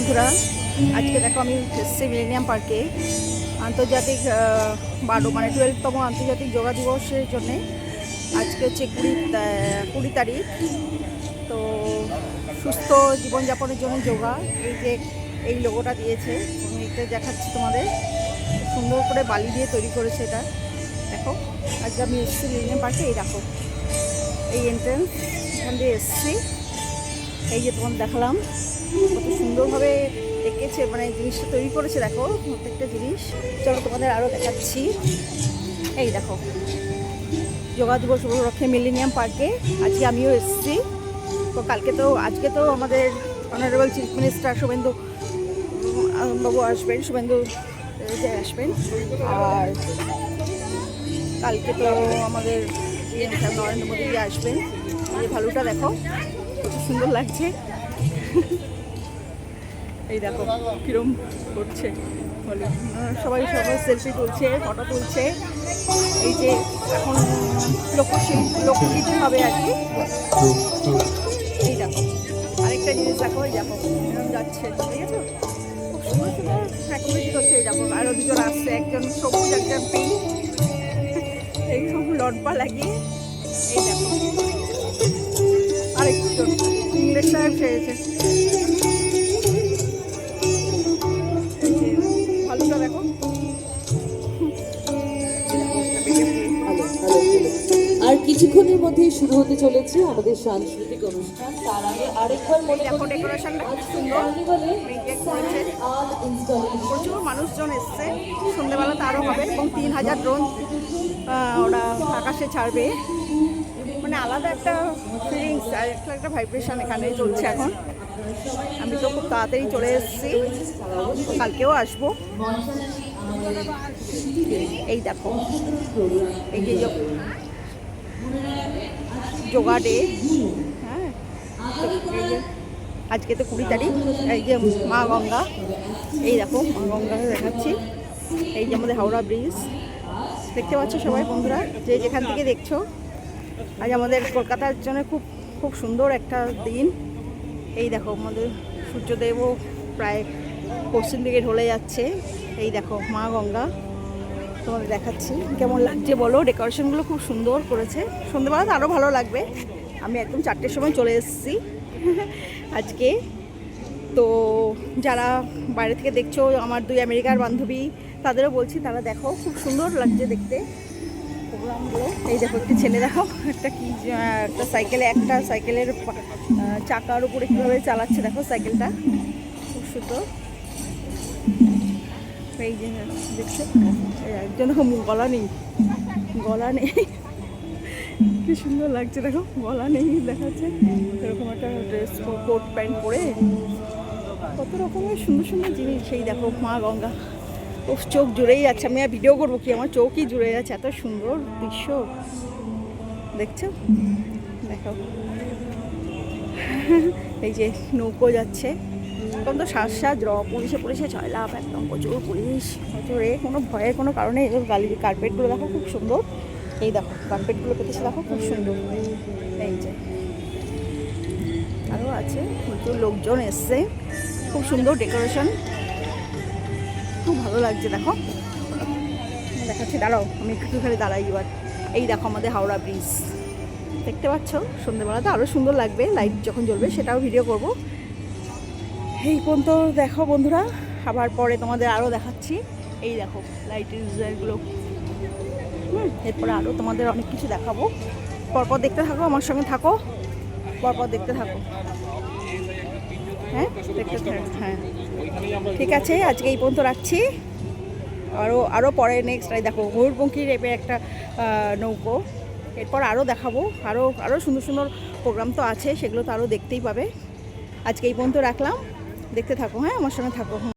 বন্ধুরা, আজকে দেখো আমি এসেছি মিলেনিয়াম পার্কে আন্তর্জাতিক 12তম আন্তর্জাতিক যোগা দিবসের জন্যে। আজকে হচ্ছে 20 তারিখ। তো সুস্থ জীবনযাপনের জন্য যোগা, এই যে এই লোগোটা দিয়েছে, আমি এটা দেখাচ্ছি তোমাদের। সুন্দর করে বালি দিয়ে তৈরি করেছে এটা। দেখো আজকে আমি এসেছি মিলেনিয়াম পার্কে। এই দেখো এই এন্ট্রেন্স, এখান দিয়ে এসেছি। এই যে তোমাদের দেখালাম কত সুন্দরভাবে এঁকেছে, মানে জিনিসটা তৈরি করেছে। দেখো প্রত্যেকটা জিনিস। চলো তোমাদের আরও দেখাচ্ছি। এই দেখো যোগা দিবস উপলক্ষে মিলেনিয়াম পার্কে আজকে আমিও এসেছি। তো আজকে তো আমাদের অনারেবল চিফ মিনিস্টার শুভেন্দু বাবু আসবেন, শুভেন্দু আসবেন। আর কালকে তো আমাদের নরেন্দ্র মোদী আসবেন। এই ভালুটা দেখো কত সুন্দর লাগছে। এই দেখো কিরম করছে, সবাই সেলফি তুলছে, ফটো তুলছে। এই যে এখন লোকগীতি হবে আর কি। এই দেখো আরেকটা জিনিস দেখো, এই দেখো এরকম যাচ্ছে, ঠিক আছে? খুব সুন্দর সুন্দর অ্যাক্টিভিটি করছে। এই দেখো আরও দুজন আসছে, একজন সবুজ একজন পিঙ্ক, এইরকম লম্বা লাগিয়ে। এই দেখো আরেকজন ইংলিশ সাহেব সেরেছে। ভালোটা দেখো। আর কিছুক্ষণের মধ্যেই শুরু হতে চলেছে আমাদের সাংস্কৃতিক অনুষ্ঠান। তার আগে আরেকবার মনে দেখো ডেকোরেশনটা খুব সুন্দর, প্রচুর মানুষজন এসছে। সন্ধ্যেবেলাতে আরও হবে এবং 3000 ড্রোন ওরা আকাশে ছাড়বে। মানে আলাদা একটা ফিলিংস আর একটা ভাইব্রেশন এখানে চলছে এখন। আমি তো খুব তাড়াতাড়ি চলে এসেছি, কালকেও আসবো। এই দেখো এই যে যোগা ডে, হ্যাঁ এই যে আজকে তো 20 তারিখ। এই যে মা গঙ্গা, এই দেখো মা গঙ্গা দেখাচ্ছি। এই যে আমাদের হাওড়া ব্রিজ দেখতে পাচ্ছ সবাই বন্ধুরা, যে যেখান থেকে দেখছো। আজ আমাদের কলকাতার জন্য খুব খুব সুন্দর একটা দিন। এই দেখো আমাদের সূর্যদেবও প্রায় পশ্চিম দিকে ঢলে যাচ্ছে। এই দেখো মা গঙ্গা তোমাদের দেখাচ্ছি, কেমন লাগছে বলো। ডেকোরেশনগুলো খুব সুন্দর করেছে। সন্ধ্যেবেলাতে আরও ভালো লাগবে। আমি একদম 4টের সময় চলে এসেছি আজকে। তো যারা বাইরে থেকে দেখছো, আমার 2 আমেরিকার বান্ধবী, তাদেরও বলছি তারা দেখো, খুব সুন্দর লাগছে দেখতে প্রোগ্রামগুলো। এই দেখো একটি ছেলে দেখো একটা সাইকেলের চাকার উপরে কীভাবে চালাচ্ছে দেখো সাইকেলটা, খুব সুন্দর। এই যে দেখছো একজন দেখো গলা নেই কি সুন্দর লাগছে দেখো, গলা নেই দেখাচ্ছে। এরকম একটা ড্রেস, কোট প্যান্ট পরে কত রকমের সুন্দর সুন্দর জিনিস। সেই দেখো মা গঙ্গা, ও চোখ জুড়েই যাচ্ছে। আমি আর ভিডিও করবো কি, আমার চোখই জুড়ে যাচ্ছে, এত সুন্দর দৃশ্য দেখছো। দেখো এই যে নৌকো যাচ্ছে, এখন তো শ্বাস পুলিশে ছয়লাভ, একদম প্রচুর পুলিশ, প্রচুর কোনো ভয়ের কোনো কারণে। এই কার্পেটগুলো দেখো খুব সুন্দর। এই দেখো কার্পেটগুলো পেতেছে দেখো খুব সুন্দর। এই যে আরও আছে, প্রচুর লোকজন এসছে, খুব সুন্দর ডেকোরেশন, খুব ভালো লাগছে। দেখো দেখাচ্ছি, দাঁড়াও আমি একটুখানি দাঁড়াই এবার। এই দেখো আমাদের হাওড়া ব্রিজ দেখতে পাচ্ছ। সন্ধ্যেবেলাতে আরও সুন্দর লাগবে, লাইট যখন জ্বলবে সেটাও ভিডিও করব। এই পর্যন্ত দেখো বন্ধুরা, আবার পরে তোমাদের আরও দেখাচ্ছি। এই দেখো লাইটের ডিজাইনগুলো। এরপরে আরও তোমাদের অনেক কিছু দেখাবো। পরপর দেখতে থাকো, আমার সঙ্গে থাকো, পরপর দেখতে থাকো। হ্যাঁ হ্যাঁ ঠিক আছে, আজকে এই পর্যন্ত রাখছি। আরও পরে নেক্সট দেখো ময়ূরপঙ্খী টাইপের একটা নৌকো। এরপর আরও দেখাবো, আরও সুন্দর সুন্দর প্রোগ্রাম তো আছে, সেগুলো তো আরও দেখতেই পাবে। আজকে এই পর্যন্ত রাখলাম, দেখতে থাকো, হ্যাঁ আমার সঙ্গে থাকো।